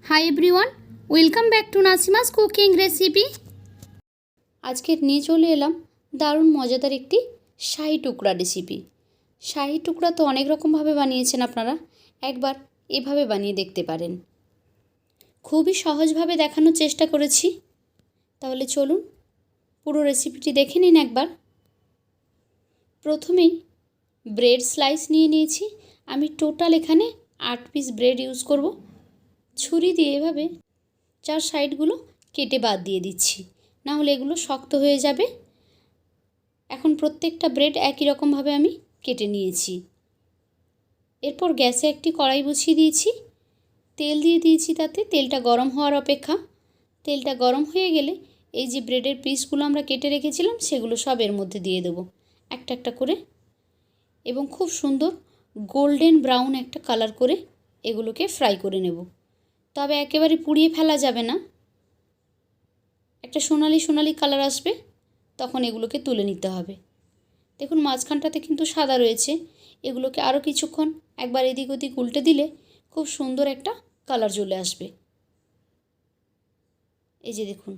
Hi everyone, welcome back to Nasima's cooking recipe. আজকে নিয়ে চলে এলাম দারুণ মজাদার একটি শাহি টুকরা রেসিপি। শাহি টুকরা তো অনেক রকমভাবে বানিয়েছেন আপনারা, একবার এভাবে বানিয়ে দেখতে পারেন। খুবই সহজভাবে দেখানোর চেষ্টা করেছি, তাহলে চলুন পুরো রেসিপিটি দেখে নিন একবার। প্রথমেই ব্রেড স্লাইস নিয়ে নিয়েছি। আমি টোটাল এখানে 8 পিস ব্রেড ইউজ করব। ছুরি দিয়ে এভাবে চার সাইডগুলো কেটে বাদ দিয়ে দিচ্ছি, না হলে এগুলো শক্ত হয়ে যাবে। এখন প্রত্যেকটা ব্রেড একই রকমভাবে আমি কেটে নিয়েছি। এরপর গ্যাসে একটি কড়াই বসিয়ে দিয়েছি, তেল দিয়ে দিয়েছি। তাতে তেলটা গরম হওয়ার অপেক্ষা। তেলটা গরম হয়ে গেলে এই যে ব্রেডের পিসগুলো আমরা কেটে রেখেছিলাম সেগুলো সব এর মধ্যে দিয়ে দেবো একটা একটা করে, এবং খুব সুন্দর গোল্ডেন ব্রাউন একটা কালার করে এগুলোকে ফ্রাই করে নেব। তবে একেবারে পুড়িয়ে ফেলা যাবে না, একটা সোনালি সোনালি কালার আসবে তখন এগুলোকে তুলে নিতে হবে। দেখুন মাঝখানটাতে কিন্তু সাদা রয়েছে, এগুলোকে আরও কিছুক্ষণ একবার এদিক ওদিক উল্টে দিলে খুব সুন্দর একটা কালার চলে আসবে। এই যে দেখুন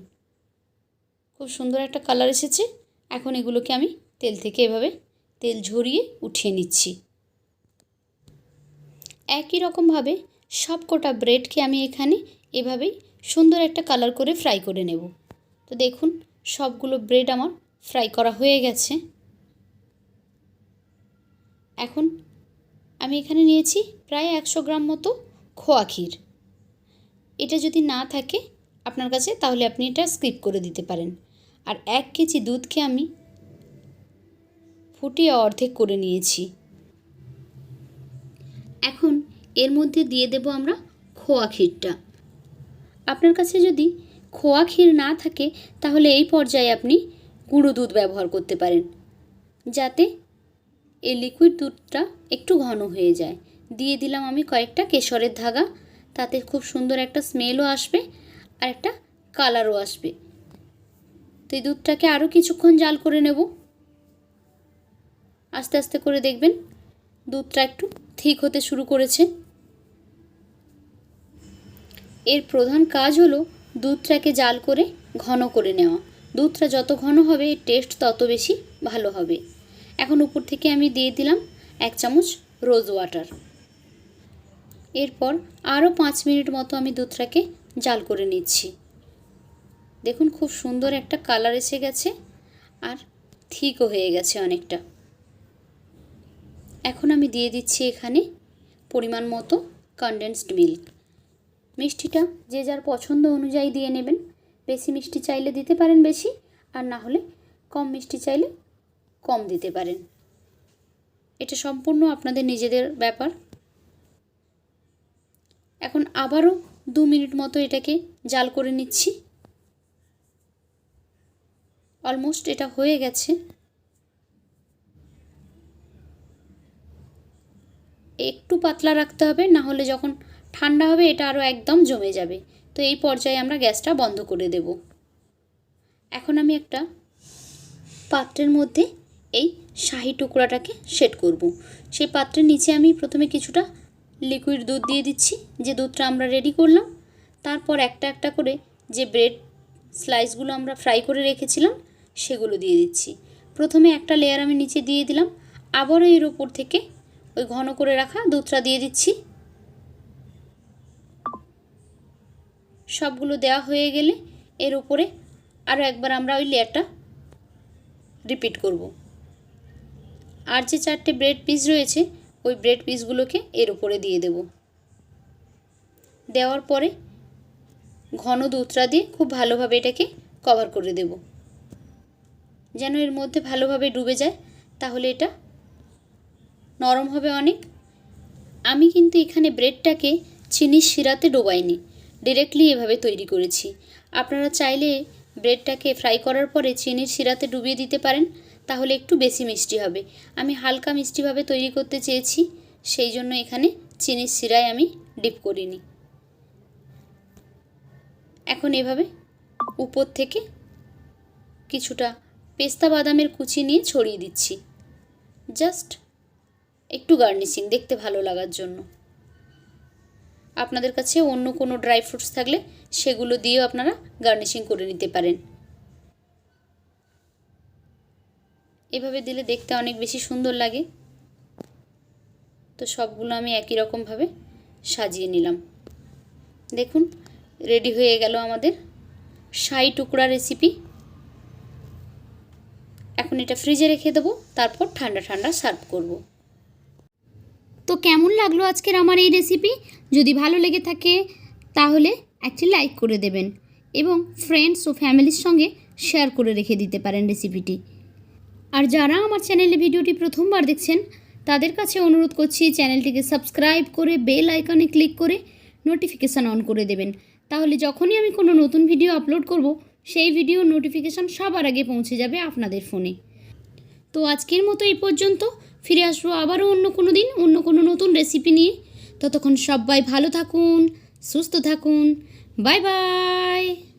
খুব সুন্দর একটা কালার এসেছে। এখন এগুলোকে আমি তেল থেকে এভাবে তেল ঝরিয়ে উঠিয়ে নিচ্ছি। একই রকমভাবে সব কটা ব্রেডকে আমি এখানে এভাবেই সুন্দর একটা কালার করে ফ্রাই করে নেব। তো দেখুন সবগুলো ব্রেড আমার ফ্রাই করা হয়ে গেছে। এখন আমি এখানে নিয়েছি প্রায় 100 গ্রাম মতো খোয়া ক্ষীর। এটা যদি না থাকে আপনার কাছে তাহলে আপনি এটা স্কিপ করে দিতে পারেন। আর 1 কেজি দুধকে আমি ফুটিয়ে অর্ধেক করে নিয়েছি। এখন এর মধ্যে দিয়ে দেব আমরা খোয়া ক্ষীরটা। আপনার কাছে যদি খোয়া ক্ষীর না থাকে তাহলে এই পর্যায়ে আপনি গুঁড়ো দুধ ব্যবহার করতে পারেন, যাতে এই লিকুইড দুধটা একটু ঘন হয়ে যায়। দিয়ে দিলাম আমি কয়েকটা কেশরের ধাগা, তাতে খুব সুন্দর একটা স্মেলও আসবে আর একটা কালারও আসবে। তো এই দুধটাকে আরও কিছুক্ষণ জাল করে নেব। আস্তে আস্তে করে দেখবেন দুধটা একটু ঠিক হতে শুরু করেছে। এর প্রধান কাজ হলো দুধটাকে জাল করে ঘন করে নেওয়া। দুধটা যত ঘন হবে এর টেস্ট তত বেশি ভালো হবে। এখন উপর থেকে আমি দিয়ে দিলাম 1 চামচ রোজ ওয়াটার। এরপর আরও 5 মিনিট মতো আমি দুধটাকে জাল করে নিচ্ছি। দেখুন খুব সুন্দর একটা কালার এসে গেছে আর থিকও হয়ে গেছে অনেকটা। এখন আমি দিয়ে দিচ্ছি এখানে পরিমাণ মতো কনডেন্সড মিল্ক। মিষ্টিটা যে যার পছন্দ অনুযায়ী দিয়ে নেবেন। বেশি মিষ্টি চাইলে দিতে পারেন বেশি, আর না হলে কম মিষ্টি চাইলে কম দিতে পারেন। এটা সম্পূর্ণ আপনাদের নিজেদের ব্যাপার। এখন আবারও 2 মিনিট মতো এটাকে জাল করে নিচ্ছি। অলমোস্ট এটা হয়ে গেছে। একটু পাতলা রাখতে হবে, না হলে যখন ঠান্ডা হবে এটা আরও একদম জমে যাবে। তো এই পর্যায়ে আমরা গ্যাসটা বন্ধ করে দেব। এখন আমি একটা পাত্রের মধ্যে এই শাহি টুকরাটাকে সেট করব। সেই পাত্রের নিচে আমি প্রথমে কিছুটা লিকুইড দুধ দিয়ে দিচ্ছি, যে দুধটা আমরা রেডি করলাম। তারপর একটা একটা করে যে ব্রেড স্লাইসগুলো আমরা ফ্রাই করে রেখেছিলাম সেগুলো দিয়ে দিচ্ছি। প্রথমে একটা লেয়ার আমি নিচে দিয়ে দিলাম, আবারও এর ওপর থেকে ওই ঘন করে রাখা দুধটা দিয়ে দিচ্ছি। সবগুলো দেওয়া হয়ে গেলে এর উপরে আরও একবার আমরা ওই লেয়ারটা রিপিট করব। আর যে 4টে ব্রেড পিস রয়েছে ওই ব্রেড পিসগুলোকে এর উপরে দিয়ে দেব। দেওয়ার পরে ঘন দুধটা দিয়ে খুব ভালোভাবে এটাকে কভার করে দেব, যেন এর মধ্যে ভালোভাবে ডুবে যায়, তাহলে এটা নরম হবে অনেক। আমি কিন্তু এখানে ব্রেডটাকে চিনির শিরাতে ডোবাইনি, ডিরেক্টলি এভাবে তৈরি করেছি। আপনারা চাইলে ব্রেডটাকে ফ্রাই করার পরে চিনির শিরাতে ডুবিয়ে দিতে পারেন, তাহলে একটু বেশি মিষ্টি হবে। আমি হালকা মিষ্টিভাবে তৈরি করতে চেয়েছি, সেই জন্য এখানে চিনির শিরায় আমি ডিপ করিনি। এখন এভাবে উপর থেকে কিছুটা পেস্তা বাদামের কুচি নিয়ে ছড়িয়ে দিচ্ছি, জাস্ট একটু গার্নিশিং দেখতে ভালো লাগার জন্য। আপনাদের কাছে অন্য কোনো ড্রাই ফ্রুটস থাকলে সেগুলো দিয়েও আপনারা গার্নিশিং করে নিতে পারেন। এভাবে দিলে দেখতে অনেক বেশি সুন্দর লাগে। তো সবগুলো আমি একই রকমভাবে সাজিয়ে নিলাম। দেখুন রেডি হয়ে গেল আমাদের শাহী টুকরা রেসিপি। এখন এটা ফ্রিজে রেখে দেবো, তারপর ঠান্ডা ঠান্ডা সার্ভ করব। তো কেমন লাগলো আজকের আমার এই রেসিপি? যদি ভালো লেগে থাকে তাহলে একটি লাইক করে দেবেন এবং ফ্রেন্ডস ও ফ্যামিলির সঙ্গে শেয়ার করে রেখে দিতে পারেন রেসিপিটি। আর যারা আমার চ্যানেলে ভিডিওটি প্রথমবার দেখছেন তাদের কাছে অনুরোধ করছি চ্যানেলটিকে সাবস্ক্রাইব করে বেল আইকনে ক্লিক করে নোটিফিকেশান অন করে দেবেন। তাহলে যখনই আমি কোনো নতুন ভিডিও আপলোড করব সেই ভিডিওর নোটিফিকেশান সবার আগে পৌঁছে যাবে আপনাদের ফোনে। তো আজকের মতো এই পর্যন্ত, ফিরে আসবো আবারও অন্য কোনো দিন অন্য কোনো নতুন রেসিপি নিয়ে। ততক্ষণ সবাই ভালো থাকুন, সুস্থ থাকুন। Bye bye.